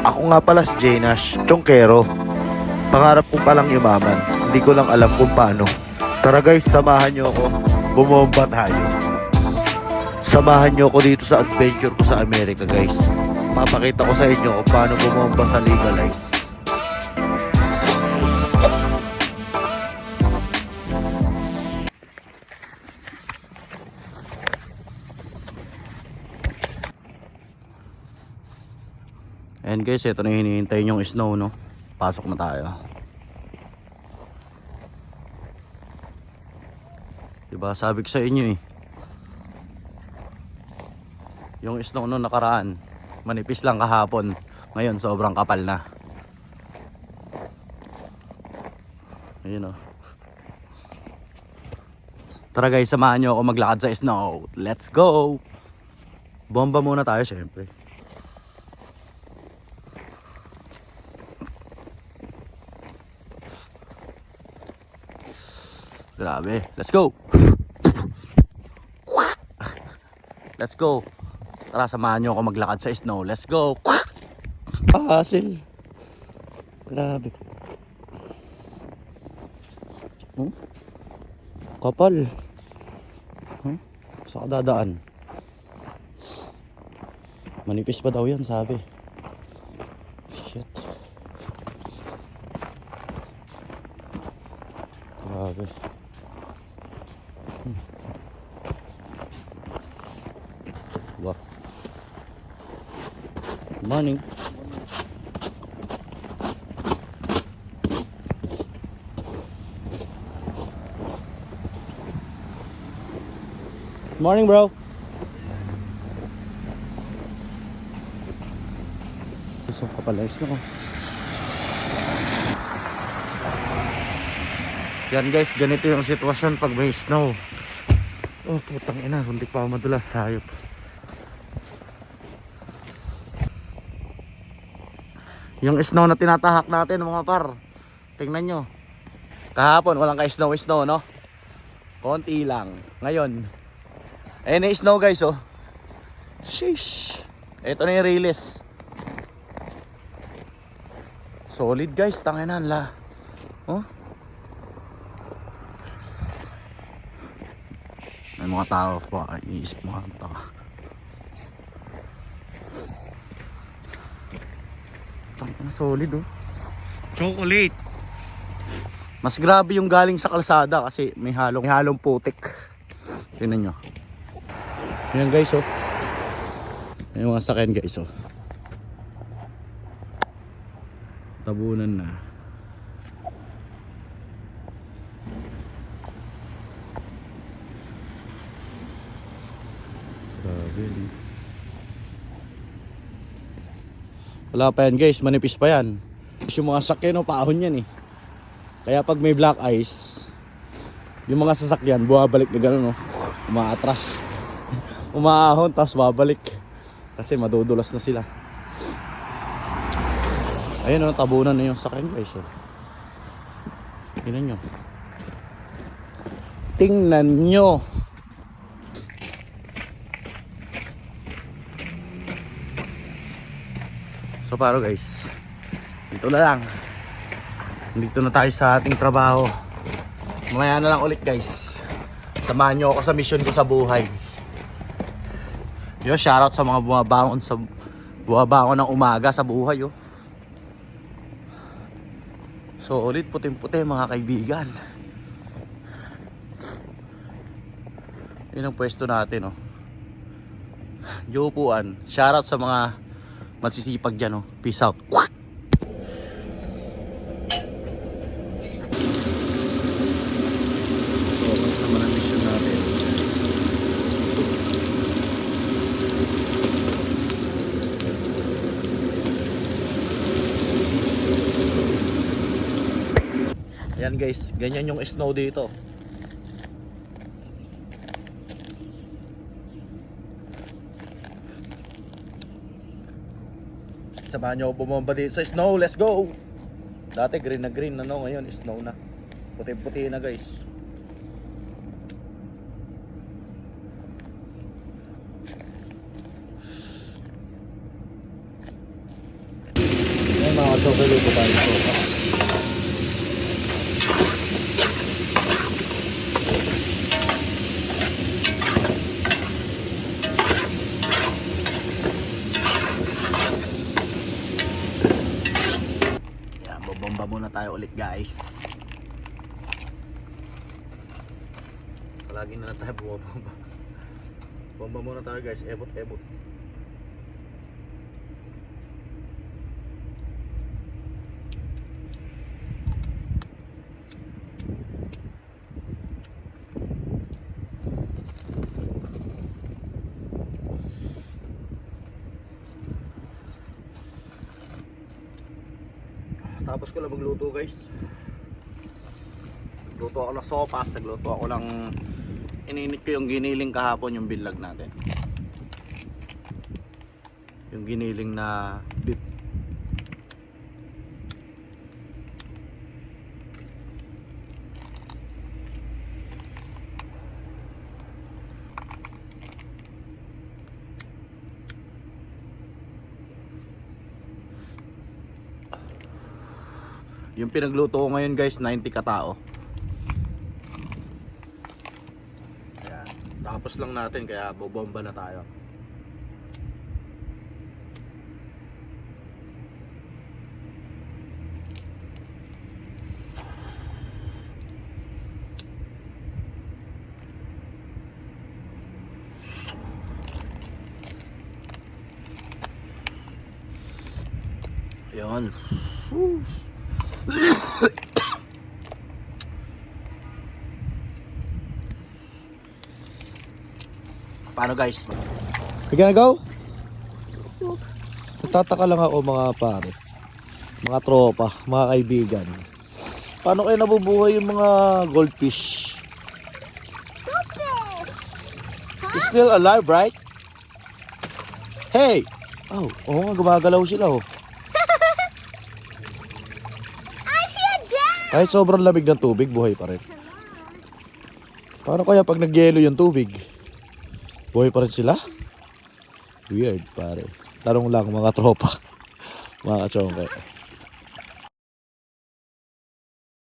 Ako nga pala si Janash, Chongkero. Pangarap ko palang yumaman, hindi ko lang alam kung paano. Tara guys, samahan nyo ako, bumomba tayo. Samahan nyo ako dito sa adventure ko sa Amerika guys. Mapakita ko sa inyo kung paano bumomba sa legalize. And guys, ito na yung hinihintay yung snow, no? Pasok na tayo. Diba, sabi ko sa inyo eh. Yung snow no nakaraan, manipis lang kahapon. Ngayon, sobrang kapal na. Ayun oh. Tara guys, samahan nyo ako maglakad sa snow. Let's go! Bomba muna tayo syempre. Grabe, let's go. Let's go. Tara, samahan nyo ako maglakad sa snow. Let's go. Hassle. Grabe. Kapal. Saan ka dadaan? Manipis pa daw yan, sabi. Shit. Grabe. Wow. Good morning. Good morning, bro. Gusto ko pala is na ko. Yan guys, ganito yung sitwasyon pag may snow. Oh, putang ina, hindi pa ako madulas, hayop. Yung snow na tinatahak natin mga par, tingnan nyo. Kahapon walang ka-snow, no? Konti lang. Ngayon, ayun na yung snow guys, oh. Sheesh. Ito na yung release. Solid guys, tanginan la. Oh. May mga tao pa, iniisip mga tao. Solid oh. Chocolate. Mas grabe yung galing sa kalsada kasi may halong putik. Tingnan nyo. Ayan guys oh. May mga sakyan guys oh. Tabunan na. Grabe. Wala pa yan guys, manipis pa yan. Yung mga sakyan o paahon yan eh. Kaya pag may black ice, yung mga sasakyan bumabalik na gano'n, no? Umaatras. Umaahon tapos babalik. Kasi madudulas na sila. Ayun o, tabunan na yung sakyan guys oh. Tingnan nyo. Tingnan nyo. So paro guys, dito na lang. Dito na tayo sa ating trabaho. Mamaya na lang ulit guys. Samahan nyo ako sa mission ko sa buhay. Yo, shoutout sa mga bumabangon ng umaga sa buhay oh. So ulit puting-puti mga kaibigan. Yun ang pwesto natin oh. Yupuan. Shoutout sa mga masisipag dyan oh. Peace out. Yan guys, ganyan yung snow dito. Samahan nyo bumomba dito sa snow, let's go! Dati green na green, ano, ngayon snow na. Puti-puti na guys. Mga chocolate luto tayo tropa. Yan, bobomba muna tayo ulit guys. Palagi na lang tayo bumabomba. Bomba muna tayo guys, ebot. Tapos ko lang magluto guys. Nagluto ako ng sopas, nagluto ako ng ininit ko yung giniling kahapon, yung binlag natin. Yung giniling na beef. Yung pinagluto ko ngayon guys, 90 katao. Ayan. Tapos lang natin, kaya bobomba na tayo. Ayan. Paano guys? We gonna go? Nagtataka lang ako mga pare, mga tropa, mga kaibigan. Paano kayo nabubuhay yung mga goldfish? It's still alive, right? Hey! Oh, oo nga, gumagalaw sila oh. Kahit sobrang lamig ng tubig, buhay pa rin. Paano kaya pag nagyelo yung tubig? Buhay pa rin sila? Weird, pare. Tanong lang mga tropa, mga kachongke.